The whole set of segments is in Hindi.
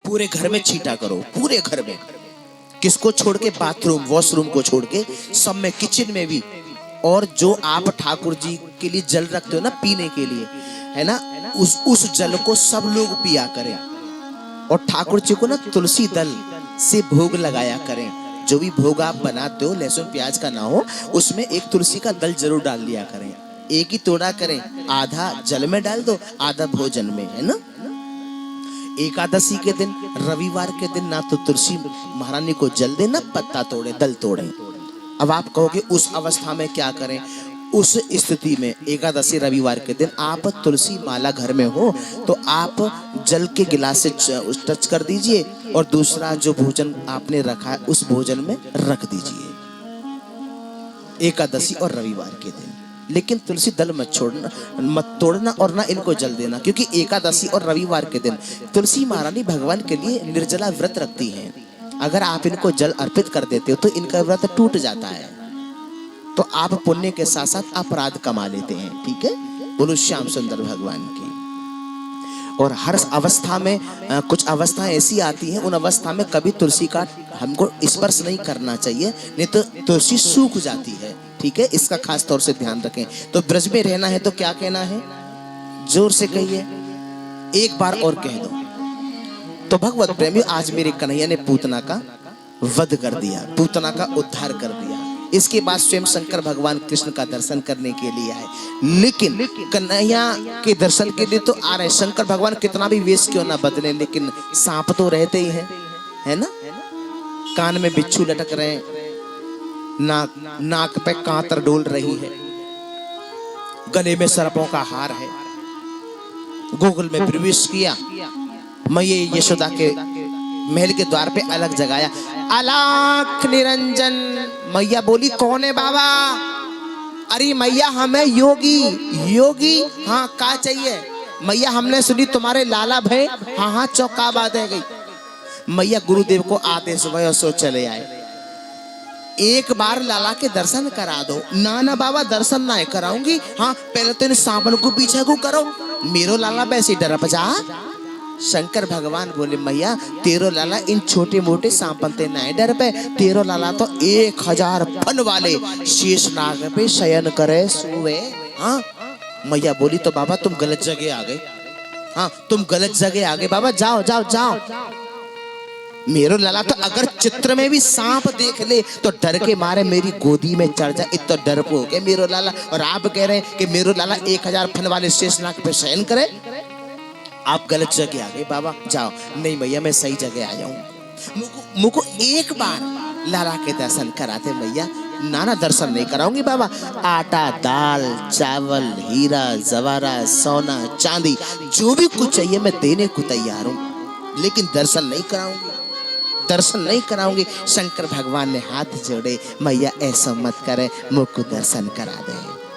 पूरे घर में छींटा करो, पूरे घर में। किसको छोड़ के? बाथरूम वॉशरूम को छोड़ के सब में, किचन में भी। और जो आप ठाकुर जी के लिए जल रखते हो ना पीने के लिए, है ना, उस जल को सब लोग पिया करें। और ठाकुर जी को ना तुलसी दल से भोग लगाया करें। जो भी भोग आप बनाते हो लहसुन प्याज का ना हो, उसमें एक तुलसी का दल जरूर डाल लिया करें। एक ही तोड़ा करें, आधा जल में डाल दो, आधा भोजन में, है ना। एकादशी के दिन, रविवार के दिन ना तो तुलसी महारानी को जल देना, पत्ता तोड़े, दल तोड़े। अब आप कहोगे उस अवस्था में क्या करें? उस स्थिति में एकादशी रविवार के दिन आप तुलसी माला घर में हो तो आप जल के गिलास से टच कर दीजिए और दूसरा जो भोजन आपने रखा है उस भोजन में रख दीजिए, एकादशी और रविवार के दिन। लेकिन तुलसी दल मत छोड़ना, मत तोड़ना और ना इनको जल देना, क्योंकि एकादशी और रविवार के दिन तुलसी महारानी भगवान के लिए निर्जला व्रत रखती हैं। अगर आप इनको जल अर्पित कर देते हो तो इनका व्रत टूट जाता है, तो आप पुण्य के साथ साथ अपराध कमा लेते हैं। ठीक है, बोलो श्याम सुंदर भगवान की। और हर अवस्था में कुछ अवस्थाएं ऐसी आती हैं, उन अवस्था में कभी तुलसी का हमको स्पर्श नहीं करना चाहिए, नहीं तो तुलसी सूख जाती है। ठीक है, इसका खास तौर से ध्यान रखें। तो ब्रज में रहना है तो क्या कहना है? जोर से कहिए, एक बार और कह दो। तो भगवत प्रेमी, आज मेरे कन्हैया ने पूतना का वध कर दिया, पूतना का उद्धार कर दिया। इसके बाद स्वयं शंकर भगवान कृष्ण का दर्शन करने के लिए आए, लेकिन कन्हैया के दर्शन के लिए तो आ रहे। शंकर भगवान कितना भी वेश क्यों ना बदले, लेकिन सांप तो रहते ही हैं, है ना। कान में बिच्छू लटक रहे हैं, नाक पे कांतर डोल रही है, गले में सर्पों का हार है। गोकुल में प्रवेश किया, मैया यशोदा के महल के द्वार पे अलग जगाया, अलाख निरंजन। मैया बोली, कौन है बाबा? अरे मैया हमें योगी। योगी? हाँ, क्या चाहिए? मैया हमने सुनी तुम्हारे लाला भय। हाँ हाँ, चौका बात है गई। मैया गुरुदेव को आदेश हुआ, सो चले आए। एक बार लाला के दर्शन करा दो। ना ना बाबा, दर्शन ना कराऊंगी। हाँ, पहले तो इन सांपन को पीछे को करो, मेरो लाला वैसे डर बजा। शंकर भगवान बोले, मैया तेरो लाला इन छोटे मोटे सांपनते ना डर पे, तेरो लाला तो 1000 फन वाले शेष नाग पे शयन करे सोवे। हाँ, मैया बोली, तो बाबा तुम गलत जगह आ गए। हाँ, तुम गलत जगह आ गए बाबा, जाओ जाओ जाओ। मेरो लाला तो अगर चित्र में भी सांप देख ले तो डर के मारे मेरी गोदी में चढ़ जाए, इतना डरपोक है मेरो लाला। और आप कह रहे हैं कि मेरो लाला 1000 फन वाले शेष नाग पे शयन करे। आप गलत जगह आ गए बाबा, जाओ। नहीं भैया, मैं सही जगह आया हूँ। मुझको एक बार लाला के दर्शन कराते मैया। नाना दर्शन नहीं कराऊंगी बाबा, आटा दाल चावल हीरा जवारा सोना चांदी जो भी कुछ चाहिए मैं देने को तैयार हूँ, लेकिन दर्शन नहीं कराऊंगी, दर्शन नहीं कराऊंगी। शंकर भगवान ने हाथ जोड़े, मैया ऐसा मत करे, मुझको दर्शन करा दे।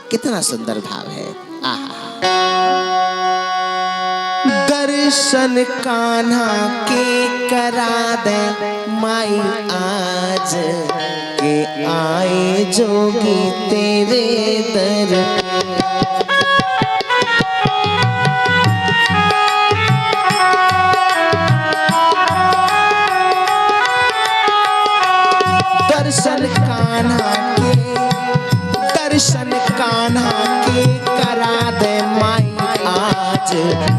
कितना सुंदर भाव है। आहा, दर्शन कान्हा के करा दे माई आज, के आए जोगी तेरे दर। दर्शन कान्हा के, दर्शन कान्हा के करा दे माई आज,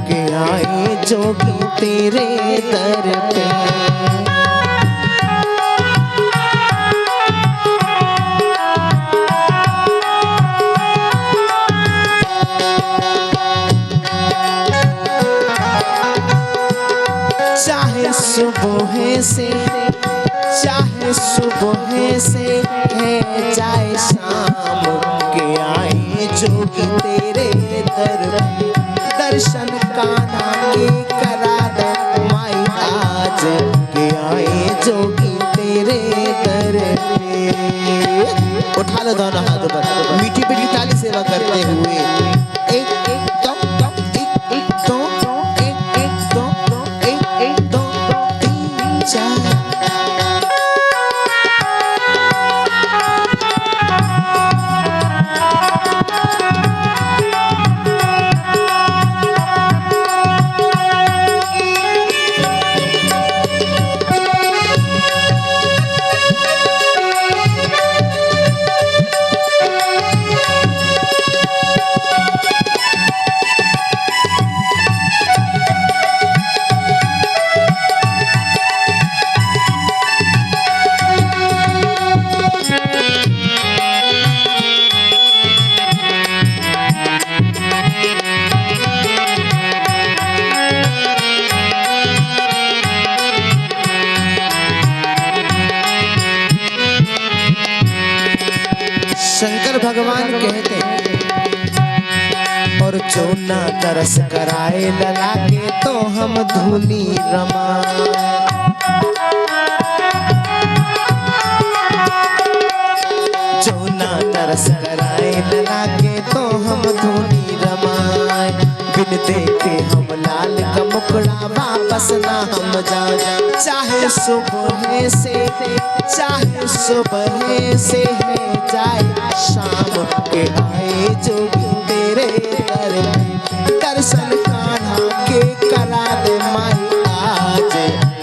के आए जोगी तेरे दर पे। चाहे सुबह से, चाहे सुबह से है चाहे शाम, के आए जोगी तेरे दर पे। दर्शन कान्हा के करा दे माई आज, के आए जोगी तेरे दर पे। उठा लो दोनों हाथों पर, मीठी मीठी ताली सेवा करते हुए। एक एक दो एक एक दो एक एक दो एक एक दो 3 4। शंकर भगवान कहते हैं, और जो ना तरस कराए लला के तो हम धूनी रमाए। जो ना तरस कराए लला के तो हम धूनी रमाए। बिन देखे हम लाल का मुकड़ा वापस ना हम जाए। चाहे सुबह से है जाए शाम के आए जोगी तेरे दर पे। दर्शन कान्हा के करा दे माई आज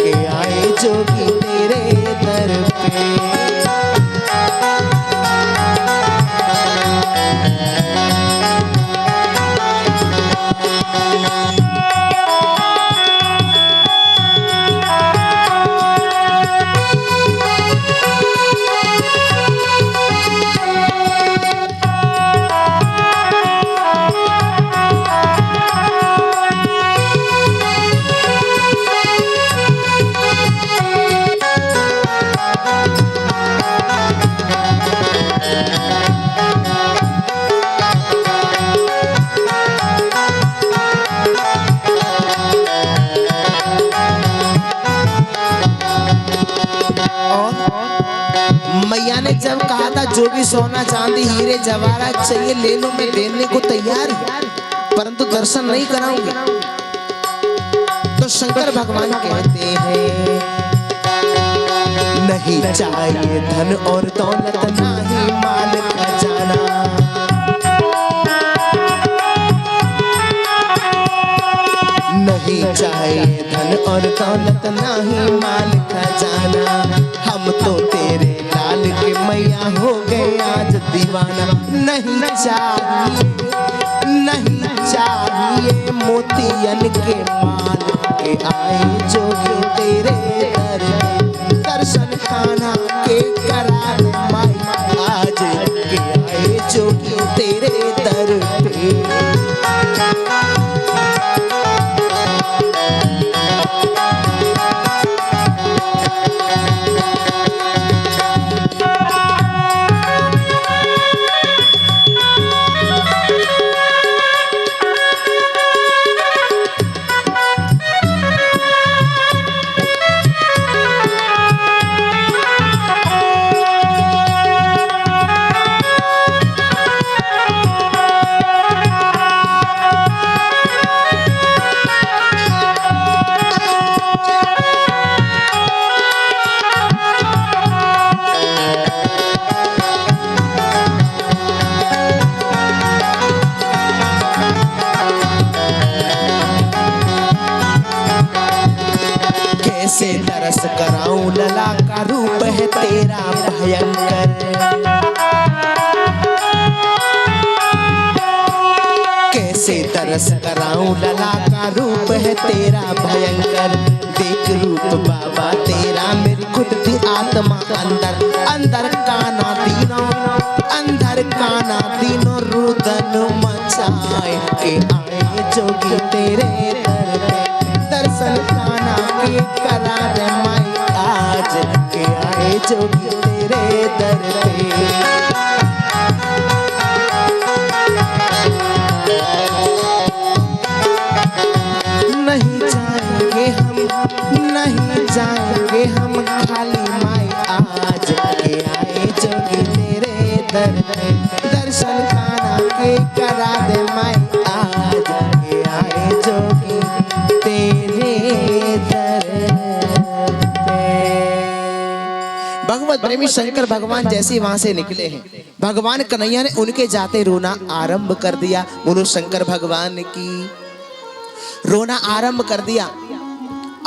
के आए जोगी तेरे दर पे। मैया ने जब कहा था जो भी सोना चांदी हीरे जवाहरात चाहिए ले लो, मैं देने को तैयार हूं, परंतु दर्शन नहीं कराऊंगी। तो शंकर भगवान कहते हैं, नहीं चाहिए धन और दौलत ना ही माल खजाना। नहीं चाहिए धन और दौलत ना ही माल खजाना। हम तो तेरे लाल के मैया हो गए आज दीवाना। नहीं चाहिए मोतियन के माल के आए जोगी तेरे दर पे। दर्शन कान्हा के करा दे माई आज के आए जोगी तेरे दर पे। कैसे तरस कराऊं लला का रूप है तेरा भयंकर। कैसे तरस कराऊं लला का रूप है तेरा भयंकर। देख रूप बाबा तेरा मेरी खुद की आत्मा अंदर अंदर काना तीनों रुदन मचाए के आए जोगी तेरे दर पे। दर्शन काना के करा दे माई आज के आए जोगी तेरे दर पे। नहीं जाएंगे हम खाली माई आज के आए जोगी तेरे दर पे। दर्शन कान्हा के करा दे माई आज के आए जोगी तेरे दर पे। भगवत प्रेमी शंकर भगवान जैसे वहां से निकले हैं, भगवान कन्हैया ने उनके जाते रोना आरंभ कर दिया। बोलो शंकर भगवान की। रोना आरंभ कर दिया।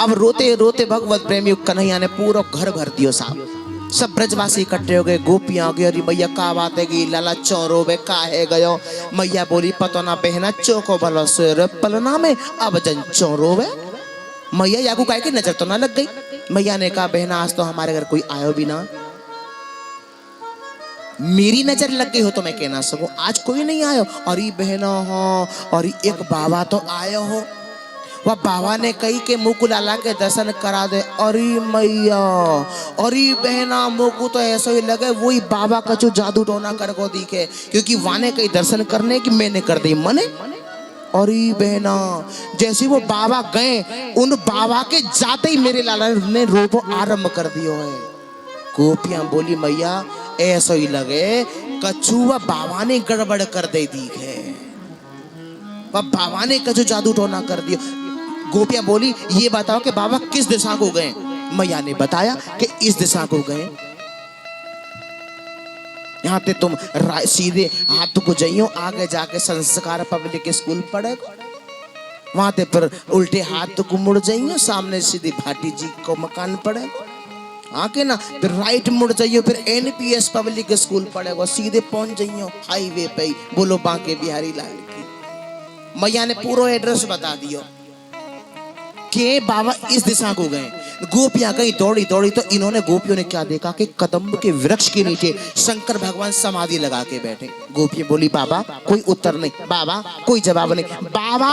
अब रोते रोते भगवत प्रेमी कन्हैया ने पूरा घर भर दियो साहब। सब ब्रजवासी इकट्ठे हो गए, गोपियां गए, अरे मैया का बात है कि लाला चौरो वे काहे गयो। मैया बोली पतो ना बहना चौको भलो सोर पलना में अब जन चौरो वे। मैया याकू काहे की नजर तो ना लग गई। मैया ने कहा बहना आज तो हमारे घर कोई आयो भी ना। मेरी नजर लग गई हो तो मैं कहना सकूं, आज कोई नहीं आयो। अरे बहना हो, और एक बाबा तो आयो हो। वह बाबा ने कही कि मुकु लाला के दर्शन करा दे। अरे मैया, अरे बहना, मुकु तो ऐसा ही लगे वही बाबा का जो जादू टोना कर को दिखे, क्योंकि वाने कई दर्शन करने की मैंने कर दी मने। अरे बहना, जैसे वो बाबा गए, उन बाबा के जाते ही मेरे लाला ने रोबो आरंभ कर दियो है। गोपियां बोली मैया ऐसा ही लगे कछुआ बाबा ने गड़बड़ कर दे दी है, वह बाबा ने कछु जादू टोना कर दिया। गोपियां बोली ये बताओ कि बाबा किस दिशा को गए। मैया ने बताया कि इस दिशा को गए। यहाँ पे तुम सीधे हाथ को जाइयो, आगे जाके संस्कार पब्लिक स्कूल पढ़ेगा, वहां ते पर उल्टे हाथ को मुड़ जाइयो, सामने सीधे भाटी जी को मकान पड़ेगा, आके ना फिर राइट मुड़ जाइयो, फिर एनपीएस पब्लिक स्कूल पड़ेगा, सीधे पहुंच जाइयो हाईवे पे। बोलो बांके बिहारी लाल की। मैया ने पूरा एड्रेस बता दियो कि बाबा इस दिशा को गए। गोपियां गई दौड़ी दौड़ी, तो इन्होंने गोपियों ने क्या देखा कि कदम्ब के वृक्ष के नीचे शंकर भगवान समाधि लगा के बैठे। गोपियां बोली बाबा कोई उत्तर नहीं, बाबा कोई जवाब नहीं, बाबा।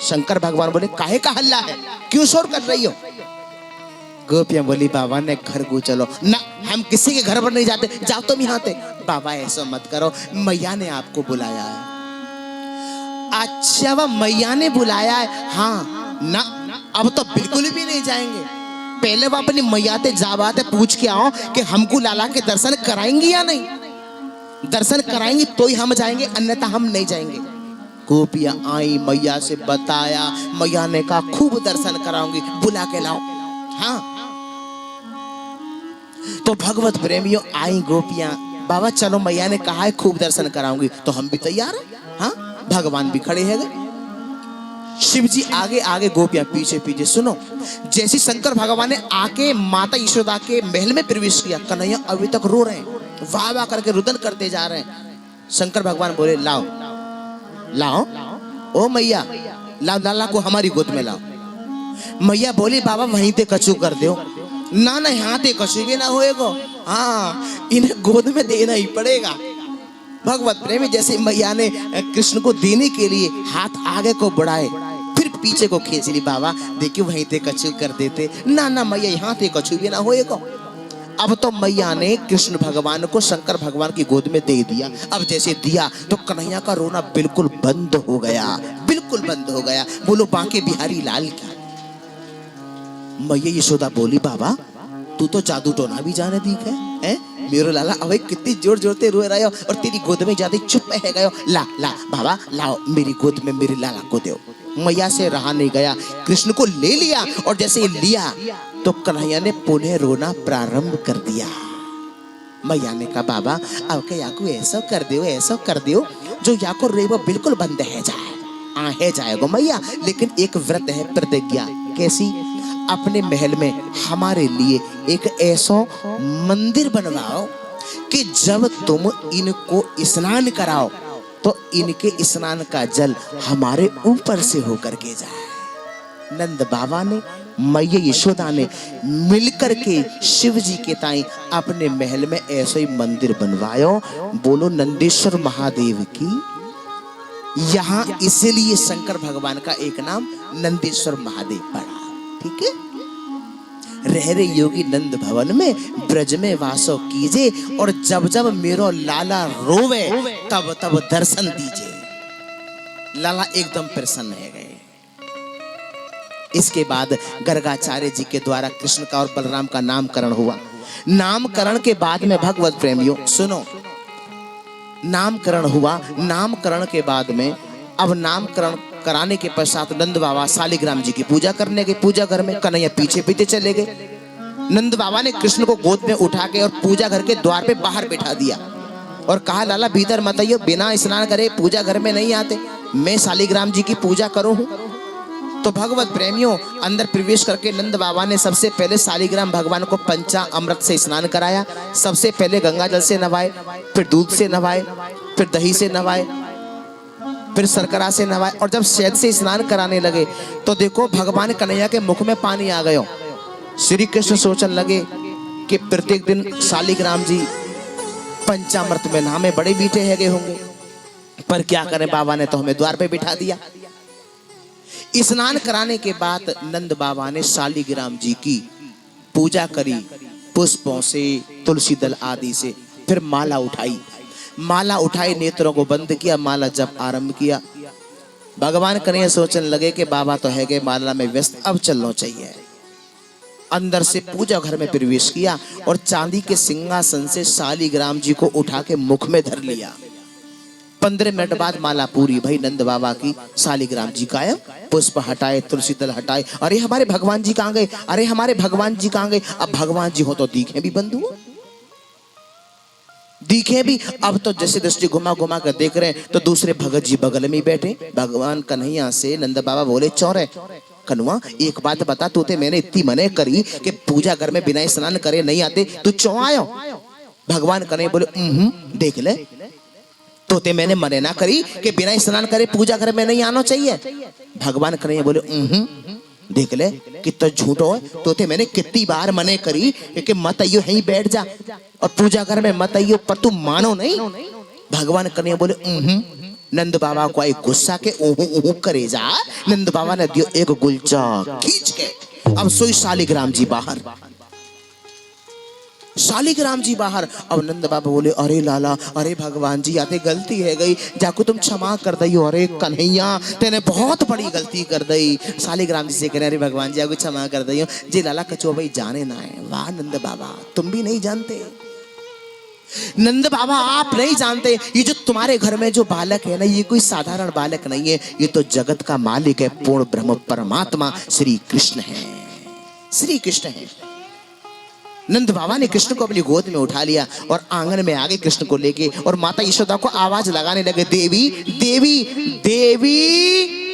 शंकर भगवान बोले काहे का हल्ला है, क्यों शोर कर रही हो। गोपियां बोली बाबा ने घर को चलो ना, हम किसी के घर पर नहीं जाते, जाओ तुम यहाँ से। बाबा ऐसा मत करो, मैया ने आपको बुलाया है। अच्छा, वह मैया ने बुलाया है? हाँ ना, अब तो बिल्कुल भी नहीं जाएंगे। पहले वो अपनी मैया से जा बात है पूछ के आओ कि हमको लाला के दर्शन कराएंगे या नहीं। दर्शन कराएंगे तो ही हम जाएंगे, अन्यथा हम नहीं जाएंगे। गोपियां आई, मैया से बताया, मैया ने कहा खूब दर्शन कराऊंगी, बुला के लाओ। हाँ, तो भगवत प्रेमियों आई गोपियां, बाबा चलो मैया ने कहा है खूब दर्शन कराऊंगी, तो हम भी तैयार हैं। हाँ, भगवान भी खड़े हैं, शिव जी आगे आगे, गोपियां पीछे पीछे। सुनो, जैसे शंकर भगवान ने आके माता यशोदा के महल में प्रवेश किया, कन्हैया अभी तक रो रहे हैं, वाह वाह करके रुदन करते जा रहे हैं। शंकर भगवान बोले लाओ लाओ ओ मैया, लाओ लाला को हमारी गोद में लाओ। मैया बोली बाबा वहीं ते कछु कर दो। ना ना, यहाँ ते कछु भी ना होएगा, हाँ इन्हें गोद में देना ही पड़ेगा। भगवत प्रेमी जैसे मैया ने कृष्ण को देने के लिए हाथ आगे को बढ़ाए, फिर पीछे को खींच ली। बाबा देखिए वहीं ते कछु कर देते। ना ना मैया, यहाँ ते कछु भी ना होएगा। अब तो मैया ने कृष्ण भगवान को शंकर भगवान की गोद में दे दिया। अब जैसे दिया तो कन्हैया का रोना बिल्कुल बंद हो गया, बिल्कुल बंद हो गया। बोलो बांके बिहारी लाल की। मैया यशोदा बोली बाबा तू तो जादू टोना भी जाने दी है? मेरे लाला अबे कितनी जोर जोर से रो रहे हो और तेरी गोद में जाते चुप है गयो। ला ला बाबा लाओ, मेरी गोद में मेरे लाला को दो। मैया से रहा नहीं गया, कृष्ण को ले लिया, और जैसे लिया तो कन्हैया ने पुनः रोना प्रारंभ कर दिया। मैया ने कहा बाबा अब के याकू ऐसा कर दियो, ऐसा कर दियो जो याको रेबो बिल्कुल बंद है जाए, है जाएगा मैया। लेकिन एक व्रत है, प्रतिज्ञा। कैसी? अपने महल में हमारे लिए एक ऐसा मंदिर बनवाओ कि जब तुम इनको स्नान कराओ तो इनके स्नान का जल हमारे ऊपर से होकर के जाए। नंद बाबा ने, मैया यशोदा ने मिलकर के शिव जी के ताई अपने महल में ऐसा ही मंदिर बनवायो। बोलो नंदेश्वर महादेव की। यहाँ इसलिए शंकर भगवान का एक नाम नंदेश्वर महादेव पड़ा। ठीक है, रह रे योगी नंद भवन में ब्रज में वासो कीजे, और जब जब मेरो लाला रोवे तब तब दर्शन दीजिए। लाला एकदम प्रसन्न है गए। इसके बाद गर्गाचार्य जी के द्वारा कृष्ण का और बलराम का नामकरण हुआ। नामकरण के बाद में भगवत प्रेमियों सुनो, नामकरण हुआ। नामकरण के बाद में अब नामकरण कराने के पश्चात नंद बाबा शालिग्राम जी की पूजा करने गए। पूजा घर में कन्हैया पीछे पीछे चले गए। नंद बाबा ने कृष्ण को गोद में उठा के और पूजा घर के द्वार पे बाहर बिठा दिया और कहा लाला भीतर मत आइयो, बिना स्नान करे पूजा घर में नहीं आते, मैं शालिग्राम जी की पूजा करूं हूं। तो भगवत प्रेमियों अंदर प्रवेश करके नंद बाबा ने सबसे पहले शालिग्राम भगवान को पंचा अमृत से स्नान कराया। सबसे पहले गंगा जल से नवाए, फिर दूध से नवाए, फिर दही से नवाए, फिर शर्करा से नवाए, और जब शहद से स्नान कराने लगे तो देखो भगवान कन्हैया के मुख में पानी आ गयो। श्री कृष्ण सोचने लगे कि प्रत्येक दिन शालिग्राम जी पंचामृत में नामे बड़े मीठे हैगे होंगे, पर क्या करें बाबा ने तो हमें द्वार पे बिठा दिया। स्नान कराने के बाद नंद बाबा ने शालिग्राम जी की पूजा करी पुष्पों से, तुलसी दल आदि से। फिर माला उठाई, नेत्रों को बंद किया, माला जप आरंभ किया। भगवान कन्हैया सोचने लगे कि बाबा तो है गए माला में व्यस्त, अब चलना चाहिए। अंदर से पूजा घर में प्रवेश किया और चांदी के सिंहासन से शालिग्राम जी को उठा के मुख में धर लिया। 15 मिनट बाद माला पूरी भई, नंद बाबा की, शालिग्राम जी गायब। पुष्प हटाए, तुलसी दल हटाए। अरे हमारे भगवान जी कहाँ गए, अरे हमारे भगवान जी कहाँ गए। अब भगवान जी हो तो दिखे भी बंधु, दिखे भी। अब तो जैसे दृष्टि घुमा घुमा कर देख रहे हैं तो दूसरे भगत जी बगल में बैठे। भगवान कन्हैया से नंद बाबा बोले, चौरे कनुआ एक बात बता, तू ते मैंने इतनी मने करी कि पूजा घर में बिना स्नान करे नहीं आते, तू क्यों आयो। भगवान कन्हैया बोले, देख ले, तो ते मैंने मने ना करी कि बिना स्नान करे पूजा घर में नहीं आना चाहिए। भगवान कन्हैया बोले, देख ले कितना झूठो है, तो ते मैंने कितनी बार मने करी कि मत आइयो यहीं बैठ जा और पूजा घर में मत आइयो, पर तू मानो नहीं। भगवान कन्हैया बोले, नंद बाबा को एक गुस्सा के ऊहू करे जा। नंद बाबा ने दियो एक गुलचा खींच के। अब सोई शालिग्राम जी बाहर, शालिग्राम जी बाहर। अब नंद बाबा बोले, अरे लाला, अरे भगवान जी आते गलती है गई, जाको तुम क्षमा कर दइयो। अरे कन्हैया तेने बहुत बड़ी गलती कर दई। शालिग्राम जी से कह रहे, अरे भगवान जी आपको क्षमा कर दइयो जी, लाला कचो भाई जाने ना है। वाह नंद बाबा, तुम भी नहीं जानते। नंद बाबा आप नहीं जानते, ये जो तुम्हारे घर में जो बालक है ना, ये कोई साधारण बालक नहीं है, ये तो जगत का मालिक है, पूर्ण ब्रह्म परमात्मा श्री कृष्ण है, श्री कृष्ण है। नंद बाबा ने कृष्ण को अपनी गोद में उठा लिया और आंगन में आगे कृष्ण को लेके, और माता यशोदा को आवाज लगाने लगे, देवी देवी देवी।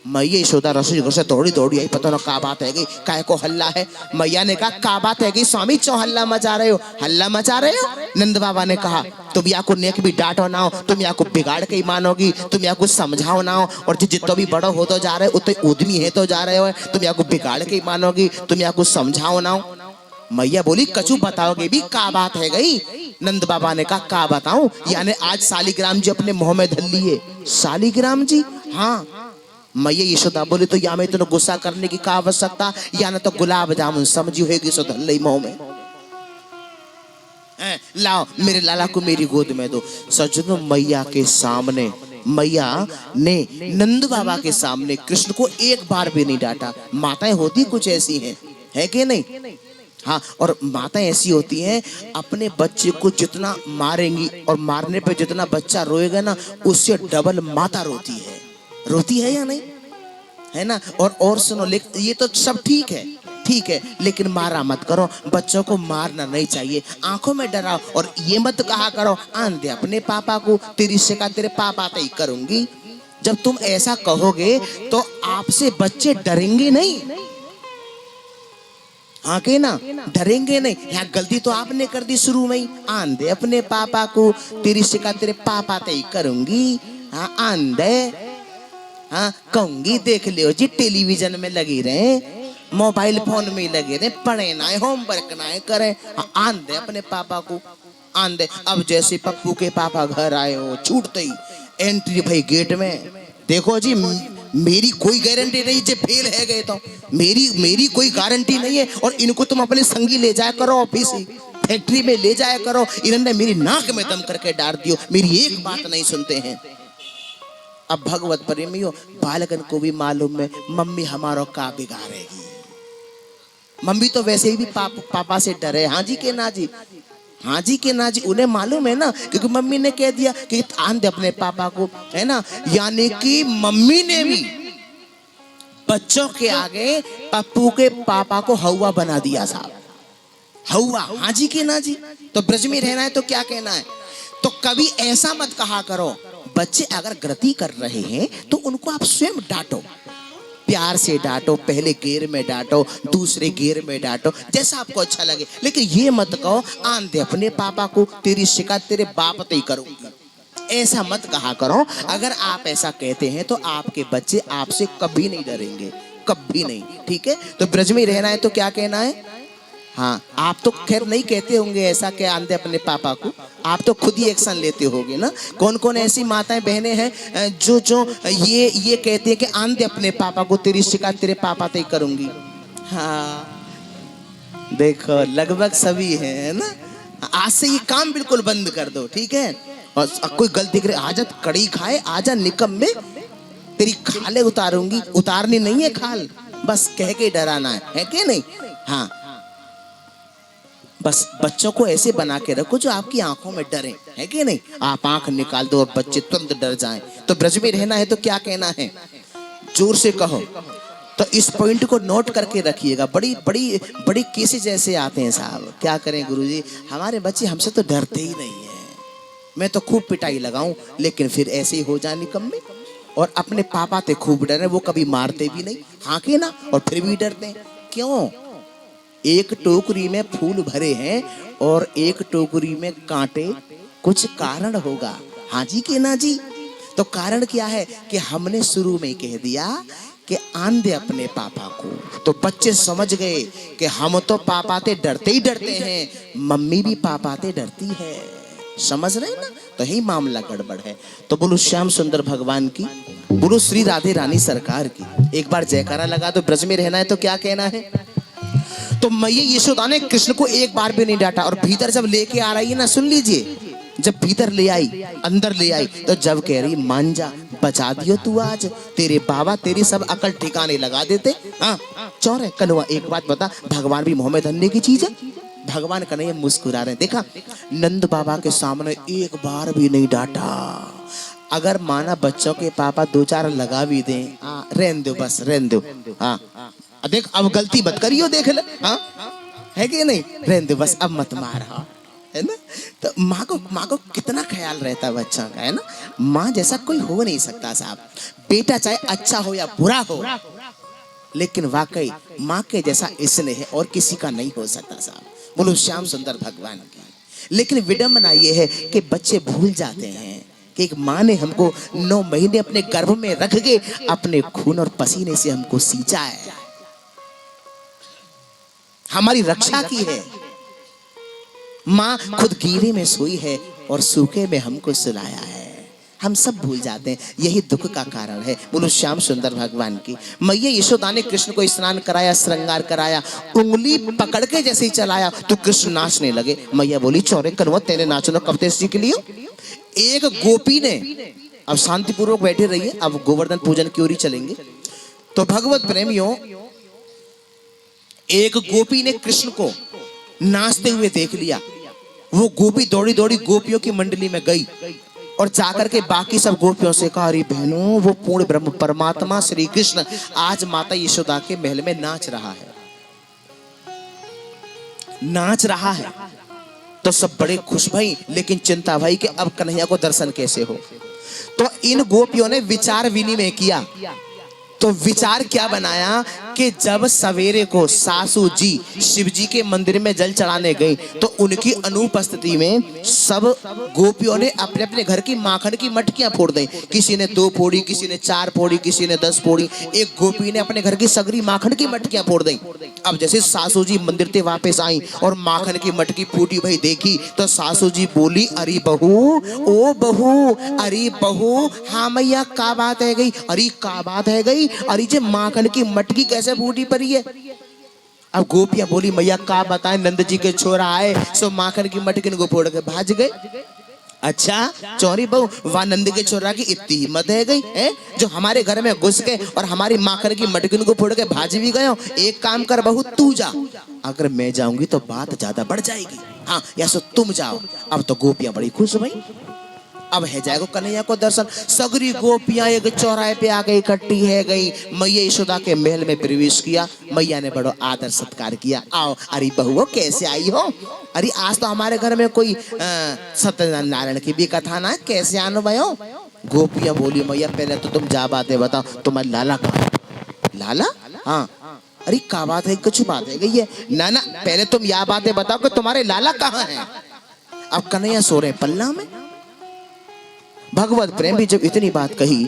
मैया यशोदा रसोई घर से दौड़ी आई, पता ना क्या बात है, काय को हल्ला है। मैया ने कहा, क्या बात है स्वामी, क्यों हल्ला मचा रहे हो, हल्ला मचा रहे हो। नंद बाबा ने कहा, तुम या को नेक भी डांटो ना हो, तुम या को बिगाड़ के ही मानोगी, तुम या को समझाओ ना हो, और जितना भी बड़ो हो तो जा रहे हो, उतने उद्यमी है तो जा रहे हो, तुम या को बिगाड़ के ही मानोगी, तुम या को समझाओ ना हो। मैया बोली, कछु बताओगे भी, क्या बात है गई। नंद बाबा ने कहा, क्या बताऊं, यानी आज शालिग्राम जी अपने मुंह में धर लिए। शालिग्राम जी, हाँ। मैया यशोदा बोली, तो या में इतना गुस्सा करने की क्या आवश्यकता, या ना तो गुलाब जामुन समझी होगी सो धर ली मुंह में। लाओ मेरे लाला को मेरी गोद में दो। सज्जनों, मैया के सामने, मैया ने नंद बाबा के सामने कृष्ण को एक बार भी नहीं डांटा। माताएं होती कुछ ऐसी हैं, है कि नहीं। हाँ, और माताएं ऐसी होती हैं, अपने बच्चे को जितना मारेंगी और मारने पे जितना बच्चा रोएगा ना, उससे डबल माता रोती है या नहीं, है ना। और सुनो, ये तो सब ठीक है, लेकिन मारा मत करो, बच्चों को मारना नहीं चाहिए, आंखों में डराओ, और ये मत कहा करो, आन दे अपने पापा को, तेरी शिकायत तेरे पापा ही करूंगी। जब तुम ऐसा कहोगे तो आपसे बच्चे डरेंगे नहीं, हाँ के ना, डरेंगे नहीं। यहाँ गलती तो आपने कर दी शुरू में ही, आन दे अपने पापा को, तेरी शिकायत तेरे पापा ही करूंगी। हाँ आन दे, हाँ कहूंगी, देख लियो जी, टेलीविजन में लगी रहे, मोबाइल फोन में लगे रहे, पढ़े ना, होमवर्क ना करें। हाँ आन दे अपने पापा को, आन दे। अब जैसे पप्पू के पापा घर आए हो, छूटते ही एंट्री भाई गेट में, देखो जी मेरी कोई गारंटी नहीं, जे फेल है गए तो मेरी कोई गारंटी नहीं है, और इनको तुम अपने संगी ले जाया करो, ऑफिस फैक्ट्री में ले जाया करो। इन्होंने मेरी नाक में दम करके डाल दियो, मेरी एक बात नहीं सुनते हैं। अब भगवत प्रेमियों, बालकन को भी मालूम है मम्मी हमारा का बिगाड़ेगी। मम्मी तो वैसे ही भी पापा से डरे, हाँ जी के ना जी, हाँ जी के ना जी, उन्हें मालूम है ना, क्योंकि मम्मी ने कह दिया कि आन दे अपने पापा को, है ना। यानी कि मम्मी ने भी बच्चों के आगे पप्पू के पापा को हवा बना दिया साहब, हवा, हाँ जी के ना जी। तो ब्रज में रहना है तो क्या कहना है, तो कभी ऐसा मत कहा करो। बच्चे अगर गलती कर रहे हैं तो उनको आप स्वयं डांटो, प्यार से डांटो, पहले घेर में डांटो, दूसरे घेर में डांटो, जैसा आपको अच्छा लगे, लेकिन ये मत कहो आन दे अपने पापा को, तेरी शिकायत तेरे बाप से ही करूंगी, ऐसा मत कहा करो। अगर आप ऐसा कहते हैं तो आपके बच्चे आपसे कभी नहीं डरेंगे, कभी नहीं, ठीक है। तो ब्रज में रहना है तो क्या कहना है, हाँ, आप तो खैर नहीं कहते होंगे ऐसा कि आंधे अपने पापा को, आप तो खुद ही एक्शन लेते होगे ना। कौन कौन ऐसी माताएं बहनें हैं जो जो ये कहती है कि आंधे अपने पापा को, तेरी शिकायत तेरे पापा से ही करूंगी। हाँ, देखो लगभग सभी हैं, है ना। आज से ये काम बिल्कुल बंद कर दो, ठीक है। और कोई गलती करे, आजा कड़ी खाए, आजा निकम में, तेरी खाले उतारूंगी। उतारनी नहीं है खाल, बस कह के डराना है कि नहीं। हाँ, बस बच्चों को ऐसे बना के रखो जो आपकी आंखों में डरे, है कि नहीं। आप आंख निकाल दो और बच्चे तुरंत डर जाएं। तो ब्रज में रहना है तो क्या कहना है, जोर से कहो। तो इस पॉइंट को नोट करके रखिएगा। बड़ी बड़ी बड़ी केसेस जैसे आते हैं साहब, क्या करें गुरुजी, हमारे बच्चे हमसे तो डरते ही नहीं है। मैं तो खूब पिटाई लगाऊं लेकिन फिर ऐसे ही हो जाए निकम्मे। और अपने पापा ते खूब डरे, वो कभी मारते भी नहीं, हाँके ना, और फिर भी डरते हैं। क्यों? एक टोकरी में फूल भरे हैं और एक टोकरी में कांटे, कुछ कारण होगा। हाँ जी के ना जी। तो कारण क्या है कि हमने शुरू में कह दिया कि आंधे अपने पापा को, तो बच्चे समझ गए कि हम तो पापा से डरते ही डरते हैं, मम्मी भी पापा से डरती है। समझ रहे ना। तो यही मामला गड़बड़ है। तो बोलो श्याम सुंदर भगवान की, बोलो श्री राधे रानी सरकार की। एक बार जयकारा लगा दो। ब्रज में रहना है तो क्या कहना है। तो मैया यशोदा ने कृष्ण को एक बार भी नहीं डांटा। और भीतर जब लेके आ रही है ना, सुन लीजिए, जब भीतर ले आई, अंदर ले आई, तो जब कह रही मान जा, बचा दियो तू आज, तेरे बाबा तेरी सब अकल ठिकाने लगा देते। हाँ चौर है कन्वा, एक बात बता, भगवान भी मोह में धनने की चीज है। भगवान कन्हैया मुस्कुरा रहे। देखा, नंद बाबा के सामने एक बार भी नहीं डांटा। अगर माना बच्चों के पापा दो चार लगा भी दें, रहन दो, बस रहन दो। हाँ देख, अब गलती मत करियो, देख ले। हाँ है कि नहीं, रहन दो बस, अब मत मार। हाँ है ना। तो माँ को कितना ख्याल रहता है बच्चा का, है ना। माँ जैसा कोई हो नहीं सकता साहब। बेटा चाहे अच्छा हो या बुरा हो, लेकिन वाकई माँ के जैसा स्नेह है और किसी का नहीं हो सकता साहब। बोलो श्याम सुंदर भगवान की। लेकिन विडंबना ये है कि बच्चे भूल जाते हैं कि एक माँ ने हमको 9 महीने अपने गर्भ में रख के अपने खून और पसीने से हमको सींचा है, हमारी रक्षा की है। माँ खुद गीले में सोई है और सूखे में हमको सुलाया है। हम सब भूल जाते हैं, यही दुख का कारण है। बोलो श्याम सुंदर भगवान की। मैया यशोदा ने कृष्ण को स्नान कराया, श्रृंगार कराया, उंगली पकड़ के जैसे ही चलाया तो कृष्ण नाचने लगे। मैया बोली चौरे कन्वा, तेरे नाचना कब से सीख लियो। एक गोपी ने, अब शांतिपूर्वक बैठे रहिए, अब गोवर्धन पूजन की ओर चलेंगे। तो भगवत प्रेमियों, एक गोपी ने कृष्ण को नाचते हुए देख लिया। वो गोपी दौड़ी दौड़ी गोपियों की मंडली में गई और जाकर के बाकी सब गोपियों से कहा, अरे बहनों, वो पूर्ण ब्रह्म परमात्मा श्री कृष्ण आज माता यशोदा के महल में नाच रहा है, नाच रहा है। तो सब बड़े खुश भाई, लेकिन चिंता भाई कि अब कन्हैया को दर्शन कैसे हो। तो इन गोपियों ने विचार विनिमय किया। तो विचार क्या बनाया कि जब सवेरे को सासू जी शिव जी के मंदिर में जल चढ़ाने गई तो उनकी अनुपस्थिति में सब गोपियों ने अपने अपने घर की माखन की मटकियां फोड़ दी। किसी ने 2 फोड़ी, किसी ने 4 फोड़ी, किसी ने 10 फोड़ी। एक गोपी ने अपने घर की सगरी माखन की मटकियां फोड़ दी। अब जैसे सासू जी मंदिर से वापस आई और माखन की मटकी फूटी भाई देखी, तो सासू जी बोली, अरे बहू, ओ बहू, अरे बहू, हाँ मैया का बात है गई, अरे का बात है गई, अरे जे माखन की मटकी कैसे फूटी पड़ी है। अब गोपियां बोली, मैया का बताएं, नंद जी के छोरा आए सो माखन की मटकी को फोड़ के भाज गए। अच्छा चौरी बहू, वाह नंद के छोरा की इतनी हिम्मत है गई है जो हमारे घर में घुस के और हमारी माखन की मटकी को फोड़ के भाज भी गए। एक काम कर बहू, तू जा, अगर मैं जाऊंगी तो बात ज्यादा बढ़ जाएगी। हाँ या सो तुम जाओ। अब तो गोपियां बड़ी खुश भाई, अब है जाएगा कन्हैया को दर्शन। सगरी गोपियां एक चौराहे पे आ गई, इकट्ठी है गई। मैया यशोदा के महल में प्रवेश किया। मैया ने बड़ो आदर सत्कार किया। आओ, अरे बहुओं कैसे आई हो। अरे आज तो हमारे घर में कोई सत्यनारायण की भी कथा ना, कैसे आनो भयो। गोपियां बोली, मैया पहले तो तुम जा बातें बताओ, तुम्हारा लाला कहाँ। लाला, हाँ, अरे क्या बात है, कुछ बात है गई है ना ना, पहले तुम यह बातें बताओ कि तुम्हारे लाला कहाँ है। अब कन्हैया सो रहे पल्ला में। भगवत प्रेमी जब इतनी बात कही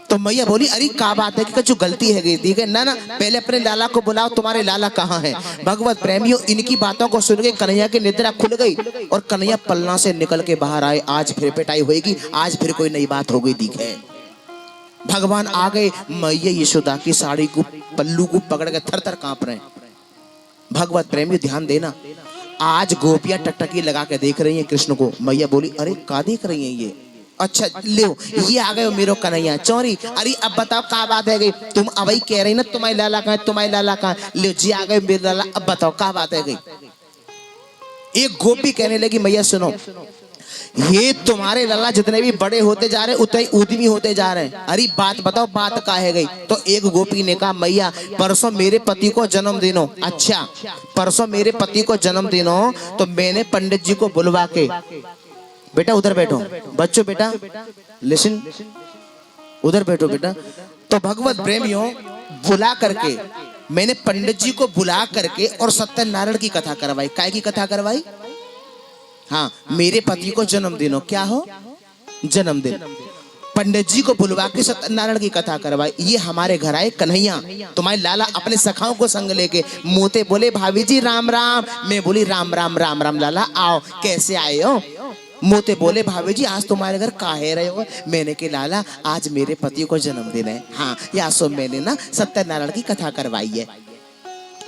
तो मैया बोली अरे क्या बात है कि जो गलती है गई थी कि ना ना पहले अपने लाला को बुलाओ, तुम्हारे लाला कहाँ है। भगवत प्रेमियों, इनकी बातों को सुन के कन्हैया की निद्रा खुल गई और कन्हैया पलना से निकल के बाहर आए। आज फिर पिटाई होगी, आज फिर कोई नई बात हो गई दिखे। भगवान आ गए, मैया यशोदा की साड़ी को पल्लू को पकड़ के थर थर कांप रहे हैं। भगवत प्रेमियों ध्यान देना, आज गोपियां टकटकी लगा के देख रही हैं कृष्ण को। मैया बोली अरे क्या देख रही हैं ये? अच्छा ले ये आ गए मेरो कन्हैया चौरी। अरे अब बताओ क्या बात है गई? तुम अवई कह रही ना तुम्हारी लाला कहाँ, तुम्हारी लाला कहाँ? ले जी आ गए मेरे लाला, अब बताओ क्या बात है गई? एक गोपी कहने लगी मैया सुनो, ये तुम्हारे लाला जितने भी बड़े होते जा रहे उतने उद्यमी होते जा रहे हैं। अरे बात बताओ, बात का है गई? तो एक गोपी ने कहा मैया परसों मेरे पति को जन्मदिन हो। अच्छा परसों मेरे पति को जन्मदिन हो तो मैंने पंडित जी को बुलवा के, बेटा उधर बैठो, बच्चों बेटा लिसन, उधर बैठो बेटा। तो भगवत प्रेमियों बुला करके मैंने पंडित जी को बुला करके और सत्यनारायण की कथा करवाई। काय की कथा करवाई? हाँ मेरे पति को जन्मदिन हो, क्या हो? जन्मदिन। पंडित जी को बुलवा के सत्यनारायण की कथा करवाई। ये हमारे घर आए कन्हैया, तुम्हारे लाला अपने सखाओं को संग लेके। मोते बोले भाभी जी राम राम। मैं बोली राम राम राम राम लाला आओ, कैसे आए हो? मोते बोले भाभी जी आज तुम्हारे घर काहे रहे हो? मैंने के लाला आज मेरे पति को जन्मदिन है। हाँ या सो मैंने ना सत्यनारायण की कथा करवाई है।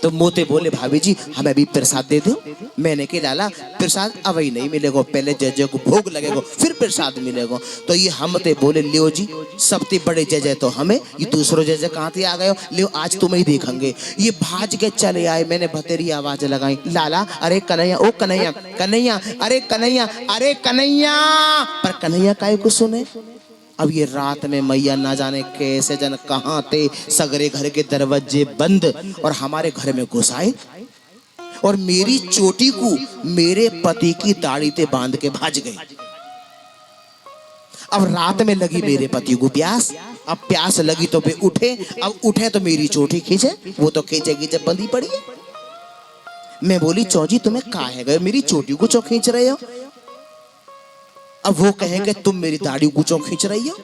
तो मोते बोले भाभी जी हमें भी प्रसाद दे दो। मैंने के लाला प्रसाद अवई नहीं मिलेगा, पहले जय जय को भोग लगेगा फिर प्रसाद मिलेगा। तो ये हमते बोले लियो जी सबसे बड़े जय जय तो हमें, ये दूसरो जय जय कहाँ से आ गए हो? लियो आज तुम्हें ही देखेंगे। ये भाज के चले आए, मैंने भतेरी आवाज लगाई लाला अरे कन्हैया, ओ कन्हैया कन्हैया, अरे कन्हैया, अरे कन्हैया। पर कन्हैया काहे को सुने? अब ये रात में मैया ना जाने कैसे जन कहाँ थे, सगरे घर के दरवाजे बंद और हमारे घर में घुस आए और मेरी चोटी को मेरे पति की दाढ़ी ते बांध के भाज गए। अब रात में लगी मेरे पति को प्यास, अब प्यास लगी तो वे उठे, अब उठे तो मेरी चोटी खींचे, वो तो खींचेगी जब बंधी पड़ी है। मैं बोली चौजी तुम्हें काहे गए, मेरी चोटी को चौ खींच रहे हो? अब वो कहेंगे तुम मेरी दाढ़ी गुचों खींच रही हो।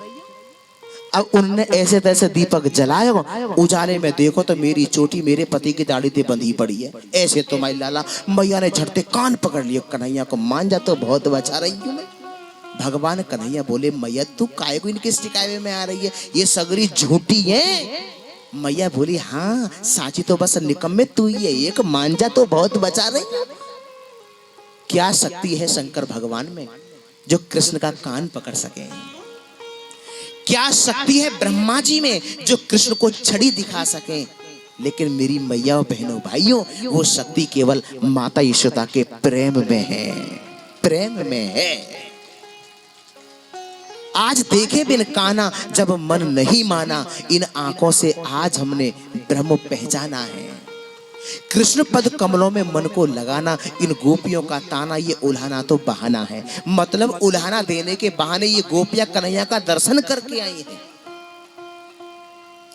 अब उन्होंने ऐसे तैसे दीपक जलाया, उजाले में देखो तो मेरी चोटी मेरे पति की दाढ़ी पे बंधी पड़ी है। ऐसे तुम्हारी लाला मैया ने झटते कान पकड़ लिया, कन्हैया को मान जा तो बहुत बचा रही हूँ मैं। भगवान कन्हैया बोले मैया तू काहे को इनके शिकायत में आ रही है, ये सगरी झूठी है। मैया बोली हाँ साची तो बस निकम्मे तू ही है, एक मान जा तो बहुत बचा रही है। क्या शक्ति है शंकर भगवान में जो कृष्ण का कान पकड़ सके? क्या शक्ति है ब्रह्मा जी में जो कृष्ण को छड़ी दिखा सके? लेकिन मेरी मैया और बहनों भाइयों वो शक्ति केवल माता यशोदा के प्रेम में है, प्रेम में है। आज देखे बिन काना जब मन नहीं माना, इन आंखों से आज हमने ब्रह्म पहचाना है। कृष्ण पद कमलों में मन को लगाना, इन गोपियों का ताना ये उल्हाना तो बहाना है। मतलब उल्हाना देने के बहाने ये गोपियां कन्हैया का दर्शन करके आई हैं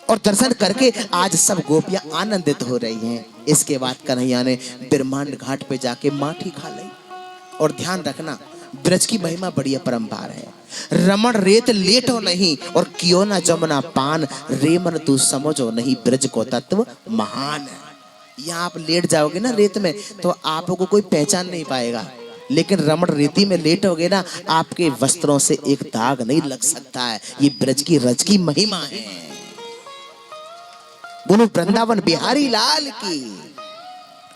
और दर्शन करके आज सब गोपियां आनंदित हो रही हैं। इसके बाद कन्हैया ने ब्रह्मांड घाट पे जाके माठी खा ली। और ध्यान रखना ब्रज की महिमा बड़ी अपरंपार है। रमण रेत लेटो नहीं और कियो ना जमुना पान, रेमन तू समझो नहीं ब्रज को तत्व महान है। यहाँ आप लेट जाओगे ना रेत में तो आपको कोई पहचान नहीं पाएगा, लेकिन रमण रेती में लेटोगे ना आपके वस्त्रों से एक दाग नहीं लग सकता है। ये ब्रज की रज की महिमा है। बोलो वृंदावन बिहारी लाल की।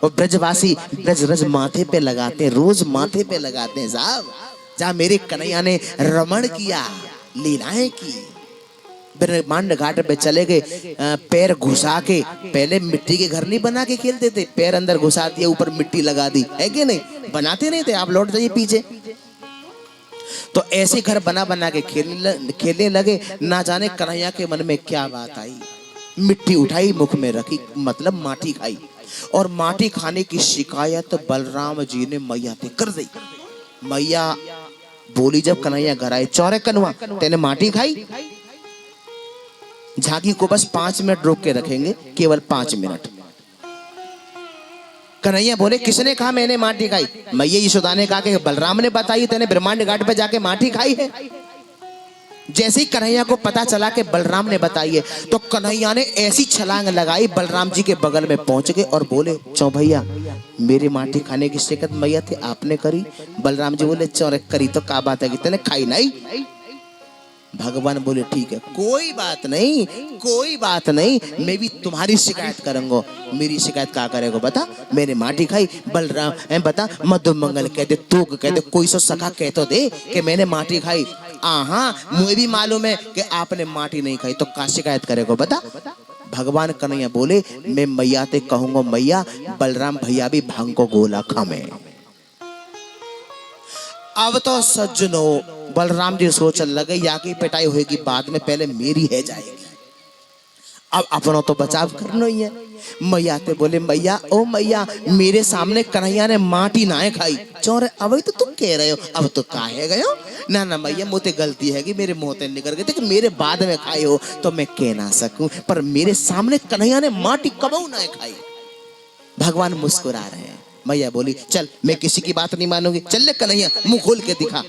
और ब्रजवासी ब्रज रज माथे पे लगाते हैं, रोज माथे पे लगाते हैं साहब। जहाँ मेरे कन्हैया ने रमण किया, लीलाएं की, ब्रह्मांड घाट पे चले गए, पैर घुसा के, पहले मिट्टी के घर नहीं बना के खेलते थे, पैर अंदर घुसा दिया ऊपर मिट्टी लगा दी, है कि नहीं? बनाते नहीं थे, आप लौट जाइए पीछे। तो ऐसे घर बना बना के खेलने लगे। ना जाने कन्हैया के मन में क्या बात आई, मिट्टी उठाई मुख में रखी, मतलब माटी खाई। और माटी खाने की शिकायत बलराम जी ने मैया से कर दी। मैया बोली जब कन्हैया घर आए, चौरे कनुआ तेने माटी खाई? झांकी को बस 5 मिनट रोक के रखेंगे, केवल 5 मिनट। कन्हैया बोले किसने कहा मैंने माटी खाई? मैया यशोदा ने कहा कि बलराम ने बताई तेने ब्रह्मांड घाट पे जाके माटी खाई है। जैसे ही कन्हैया को पता चला कि बलराम ने बताइए, तो कन्हैया ने ऐसी छलांग लगाई, बलराम जी के बगल में पहुंच गए और बोले, चौ भैया मेरी माटी खाने की शिकायत मैया थी आपने करी। बलराम जी बोले, चौरे करी तो क्या बात है कि तूने खाई नहीं। भगवान बोले, ठीक है कोई बात नहीं, कोई बात नहीं, मैं भी तुम्हारी शिकायत करूंगा। मेरी शिकायत क्या करेगा बता? मैंने माटी खाई। बलराम बता, मधु मंगल कहते, तू कहते, कोई सो सखा कह तो दे कि मैंने माटी खाई। हाँ मुझे भी मालूम है कि आपने माटी नहीं खाई, तो क्या शिकायत करेगा बता? भगवान कन्हैया बोले, मैं मैया ते कहूंगा, मैया बलराम भैया भी भांग को गोला खामे। अब तो सज्जनों बलराम जी सोचने लगे, या की पिटाई होगी बाद में, पहले मेरी है जाएगी। अब अपनों तो बचाव करना ही है। मैया ते बोले, मैया ओ मैया मेरे सामने कन्हैया ने माटी ना खाई। चौरे अब तो तुम कह रहे हो, अब तो काहे गयो? ना ना मैया मोते गलती है कि मेरे मुंह से निकल गए थे कि मेरे बाद में खाए हो तो मैं कह ना सकूं, पर मेरे सामने कन्हैया ने माटी कबू ना खाई। भगवान मुस्कुरा रहे हैं। मैया बोली, चल मैं किसी की बात नहीं मानूंगी, चल ले कन्हैया मुंह खोल के दिखा।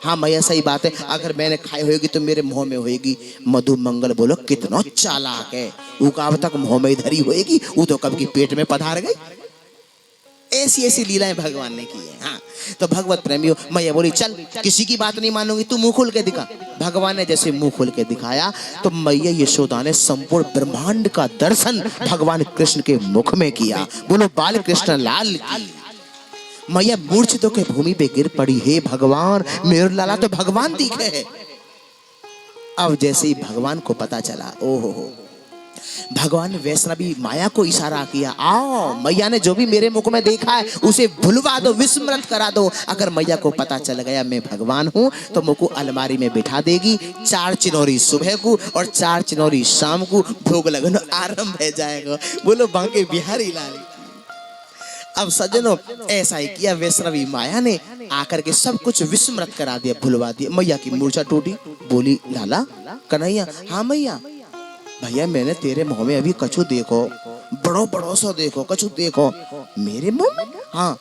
हाँ मैया सही बात है, अगर मैंने खाई होगी तो मेरे मुंह में होगी। मधु मंगल बोलो, कितना चालाक है, वो कब तक मुंह में धरी होगी, वो तो कब की पेट में पधार गई। ऐसी ऐसी लीलाएं भगवान ने की है। हाँ तो भगवत प्रेमियों, मैया बोली, चल किसी की बात नहीं मानूंगी, तू मुंह खोल के दिखा। भगवान ने जैसे मुंह खोल के दिखाया तो मैया यशोदा ने संपूर्ण ब्रह्मांड का दर्शन भगवान कृष्ण के मुख में किया। बोलो बाल कृष्ण लाल की। मैया मूर्छित होकर भूमि पे गिर पड़ी, हे भगवान मेरे लाला तो भगवान दिखे है। अब जैसे ही भगवान को पता चला, ओहो, भगवान वैष्णवी माया को इशारा किया, आओ मैया ने जो भी मेरे मुख में देखा है उसे भुलवा दो, विस्मृत करा दो। अगर मैया को पता चल गया मैं भगवान हूँ तो मुझको अलमारी में बिठा देगी। 4 चिनौरी सुबह को और 4 चिनौरी शाम को भोग लगना आरंभ हो जाएगा। बोलो बांके बिहारी लाल। अब सज्जनों ऐसा ही किया वैष्णवी माया ने, आकर के सब कुछ विस्मृत करा दिया, भुलवा दिया। मैया की मूर्छा टूटी। बोली, लाला कन्हैया, हाँ मैया। भैया मैंने तेरे मुंह में अभी कछु देखो, बड़ो बड़ो सो देखो, कछु देखो मेरे मुंह में। हाँ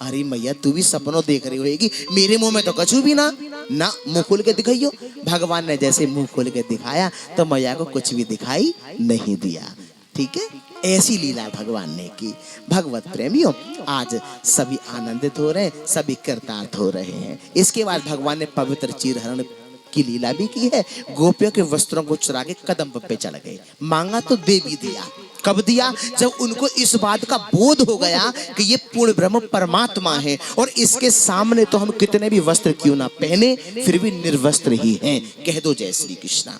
अरे मैया तू भी सपनों देख रही होगी, मेरे मुंह में तो कछु भी ना। ना मुंह खोल के दिखाइयो। भगवान ने जैसे मुंह खोल के दिखाया तो मैया को कुछ भी दिखाई नहीं दिया। ठीक है, ऐसी लीला भगवान ने की। भगवत प्रेमियों, आज सभी आनंदित हो रहे हैं, सभी कृतार्थ हो रहे हैं। इसके बाद भगवान ने पवित्र चीरहरण की लीला भी की है। गोपियों के वस्त्रों को चुरा के कदम पे चढ़ गए, मांगा तो दे भी दिया। कब दिया? जब उनको इस बात का बोध हो गया कि ये पूर्ण ब्रह्म परमात्मा है और इसके सामने तो हम कितने भी वस्त्र क्यों ना पहने फिर भी निर्वस्त्र ही हैं। कह दो जय श्री कृष्णा।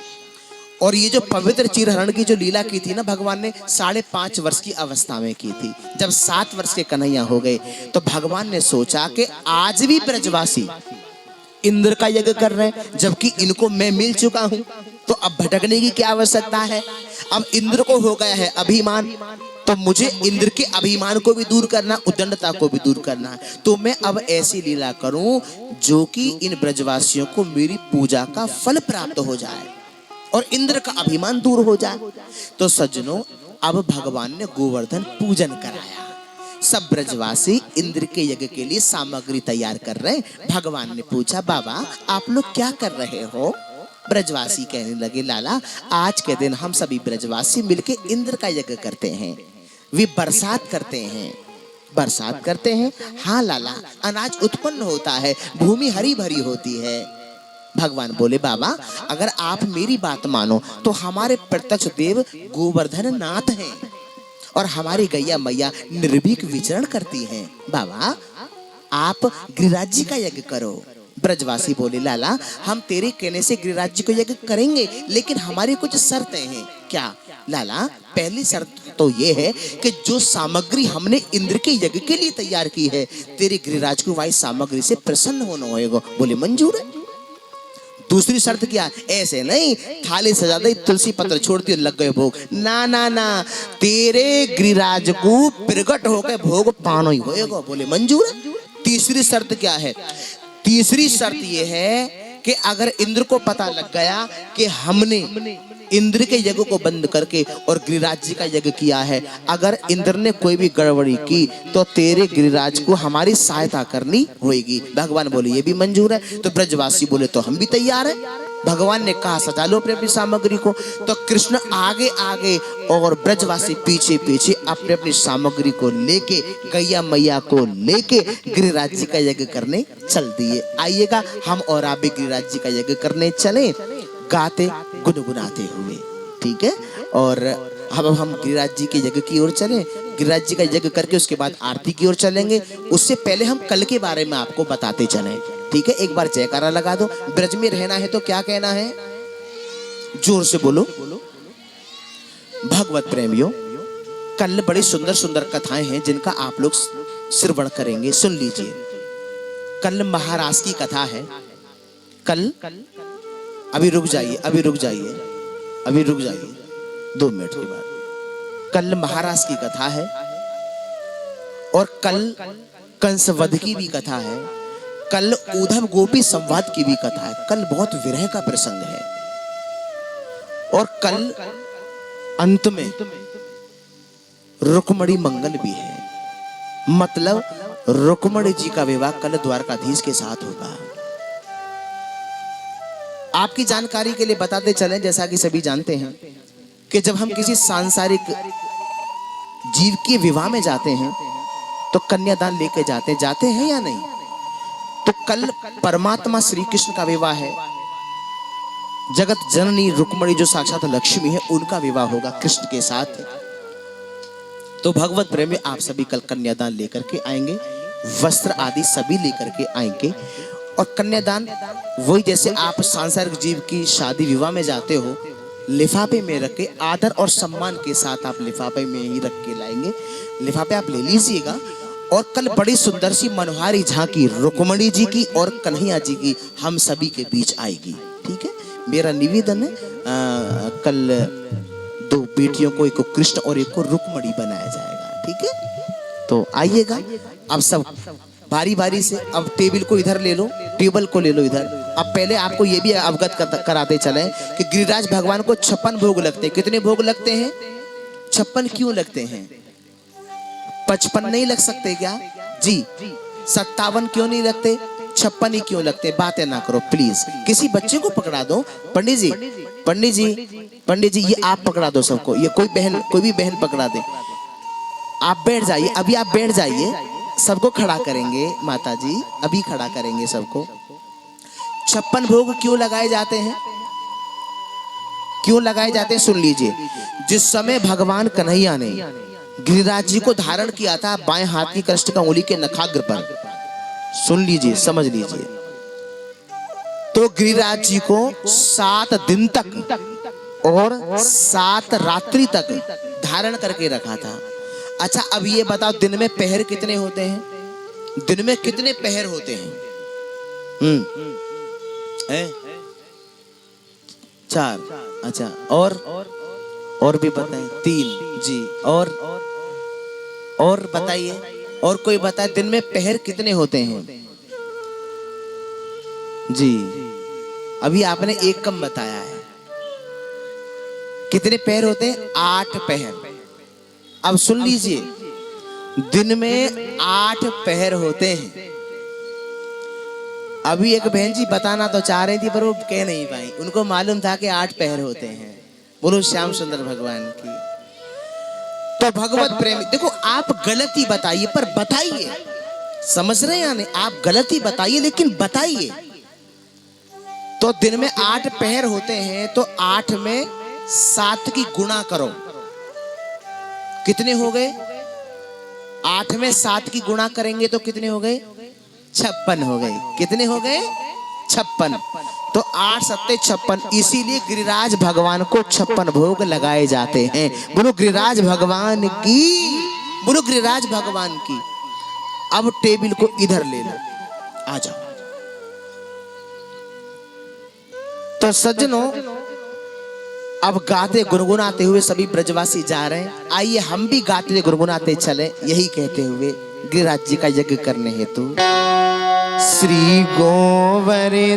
और ये जो पवित्र चीरहरण की जो लीला की थी ना, भगवान ने 5.5 वर्ष की अवस्था में की थी। जब 7 वर्ष के कन्हैया हो गए तो भगवान ने सोचा कि आज भी ब्रजवासी इंद्र का यज्ञ कर रहे हैं, जबकि इनको मैं मिल चुका हूं, तो अब भटकने की क्या आवश्यकता है। अब इंद्र को हो गया है अभिमान, तो मुझे इंद्र के अभिमान को भी दूर करना, उद्दंडता को भी दूर करना है। तो मैं अब ऐसी लीला करूं जो कि इन ब्रजवासियों को मेरी पूजा का फल प्राप्त हो जाए और इंद्र का अभिमान दूर हो जाए। तो सज्जनों, अब भगवान ने गोवर्धन पूजन कराया। सब ब्रजवासी इंद्र के यज्ञ के लिए सामग्री तैयार कर रहे हैं। भगवान ने पूछा, बाबा आप लोग क्या कर रहे हो? ब्रजवासी कहने लगे, लाला आज के दिन हम सभी ब्रजवासी मिलके इंद्र का यज्ञ करते हैं, वे बरसात करते हैं। बरसात करते हैं? हाँ लाला, अनाज उत्पन्न होता है, भूमि हरी भरी होती है। भगवान बोले, बाबा अगर आप मेरी बात मानो तो हमारे प्रत्यक्ष देव गोवर्धन नाथ हैं और हमारी गैया मैया निर्भीक विचरण करती हैं। बाबा आप गिरिराज जी का यज्ञ करो। ब्रजवासी बोले, लाला हम तेरे कहने से गिरिराज जी को यज्ञ करेंगे, लेकिन हमारी कुछ शर्तें हैं। क्या? लाला पहली शर्त तो ये है कि जो सामग्री हमने इंद्र के यज्ञ के लिए तैयार की है, तेरे गिरिराज को वही सामग्री से प्रसन्न होना होगा। बोले मंजूर है। दूसरी शर्त क्या? ऐसे नहीं थाली सजा दे, तुलसी पत्र छोड़ती लग गए भोग। ना ना ना, तेरे गिरिराज को प्रकट होकर भोग पानो ही होएगा। बोले मंजूर है। तीसरी शर्त क्या है? तीसरी शर्त यह है कि अगर इंद्र को पता लग गया कि हमने इंद्र के यज्ञ को बंद करके और गिरिराज जी का यज्ञ किया है, अगर इंद्र ने कोई भी गड़बड़ी की तो तेरे गिरिराज को हमारी सहायता करनी होगी। भगवान बोले ये भी मंजूर है। तो ब्रजवासी बोले तो हम भी तैयार हैं। भगवान ने कहा सजा लो अपनी अपनी सामग्री को। तो कृष्ण आगे आगे और ब्रजवासी पीछे पीछे अपनी अपनी सामग्री को लेके, गैया मैया को लेके गिरिराज जी का यज्ञ करने चल दिए। आइएगा हम और आप भी गिरिराज जी का यज्ञ करने चले, गाते गुनगुनाते हुए, ठीक है। और अब हम गिरिराज जी के यज्ञ की ओर चले। गिरिराज जी का यज्ञ करके उसके बाद आरती की ओर चलेंगे। उससे पहले हम कल के बारे में आपको बताते चलें, ठीक है। एक बार जयकारा लगा दो। ब्रज में रहना है तो क्या कहना है, जोर से बोलो। भगवत प्रेमियों, कल बड़ी सुंदर सुंदर कथाएं हैं जिनका आप लोग श्रवण करेंगे, सुन लीजिए। कल महाराज की कथा है। कल अभी रुक जाइए, अभी रुक जाइए, अभी रुक जाइए 2 मिनट के बाद। कल महाराज की कथा है और कल कंसवध की भी कथा है। कल उद्धव गोपी संवाद की भी कथा है। कल बहुत विरह का प्रसंग है। और कल अंत में रुक्मणी मंगल भी है। मतलब रुक्मणी जी का विवाह कल द्वारकाधीश के साथ होगा। आपकी जानकारी के लिए बताते चलें, जैसा कि सभी जानते हैं कि जब हम किसी सांसारिक जीव के विवाह में जाते हैं तो कन्यादान लेके जाते हैं या नहीं। तो कल परमात्मा श्री कृष्ण का विवाह है। जगत जननी रुक्मणी जो साक्षात लक्ष्मी है, उनका विवाह होगा कृष्ण के साथ। तो भगवत प्रेमी, आप सभी कल कन्यादान लेकर के आएंगे, वस्त्र आदि सभी लेकर के आएंगे। और कन्यादान वही जैसे आप सांसारिक जीव की शादी विवाह में जाते हो, लिफाफे में रख के आदर और सम्मान के साथ आप लिफाफे में ही रख के लाएंगे। लिफाफे आप ले लीजिएगा। और कल बड़ी सुंदर सी मनोहारी झांकी रुक्मणी जी की और कन्हैया जी की हम सभी के बीच आएगी, ठीक है। मेरा निवेदन है कल 2 बेटियों को, एक को कृष्ण और एक को रुक्मणी बनाया जाएगा, ठीक है। तो आइएगा अब सब बारी बारी से। अब टेबल को इधर ले लो, टेबल को ले लो इधर। अब पहले आपको ये भी अवगत कराते चलें कि गिरिराज भगवान को 56 भोग लगते हैं। कितने भोग लगते हैं? 56 क्यों लगते हैं? 55 नहीं लग सकते क्या जी? 57 क्यों नहीं लगते? 56 ही क्यों लगते? बातें ना करो प्लीज। किसी बच्चे को पकड़ा दो। पंडित जी, पंडित जी, पंडित जी, ये आप पकड़ा दो सबको। ये कोई भी बहन पकड़ा दे। आप बैठ जाइए, अभी आप बैठ जाइए। सबको खड़ा करेंगे माता जी, अभी खड़ा करेंगे सबको। 56 भोग क्यों लगाए जाते हैं? क्यों लगाए जाते हैं सुन लीजिए। जिस समय भगवान कन्हैया ने गिरिराज जी को धारण किया था बाएं हाथ की कष्ट का उंगली के नखाग्र पर, सुन लीजिए, समझ लीजिए, तो गिरिराज जी को 7 दिन तक और 7 रात्रि तक धारण करके रखा था। अच्छा अब ये बताओ, दिन में पहर कितने होते हैं? दिन में कितने पहर होते हैं? 4। अच्छा और भी बताएं। 3 जी। और बताइए, और कोई बताए दिन में पहर कितने होते हैं जी? अभी आपने 1 कम बताया है। कितने पहर होते हैं? 8 पहर। अब सुन लीजिए, दिन में 8 पहर होते हैं। अभी एक बहन जी बताना तो चाह रही थी पर वो कह नहीं पाई। उनको मालूम था कि 8 पहर होते हैं। बोलो श्याम सुंदर भगवान की। तो भगवत प्रेम, देखो आप गलती बताइए पर बताइए, समझ रहे हैं या नहीं? आप गलती बताइए लेकिन बताइए। तो दिन में 8 पहर होते हैं, तो 8 में 7 की गुणा करो, कितने हो गए? 8 में 7 की गुणा करेंगे तो कितने हो गए? 56 हो गए। कितने हो गए? 56। तो 8 7 56। इसीलिए गिरिराज भगवान को 56 भोग लगाए जाते हैं। बोलो गिरिराज भगवान की, बोलो गिरिराज भगवान की। अब टेबल को इधर ले लो, आ जाओ। तो सज्जनों, अब गाते गुनगुनाते हुए सभी ब्रजवासी जा रहे हैं। आइए हम भी गाते गुनगुनाते चले, यही कहते हुए गिरिराज जी का यज्ञ करने हेतु। श्री गोवर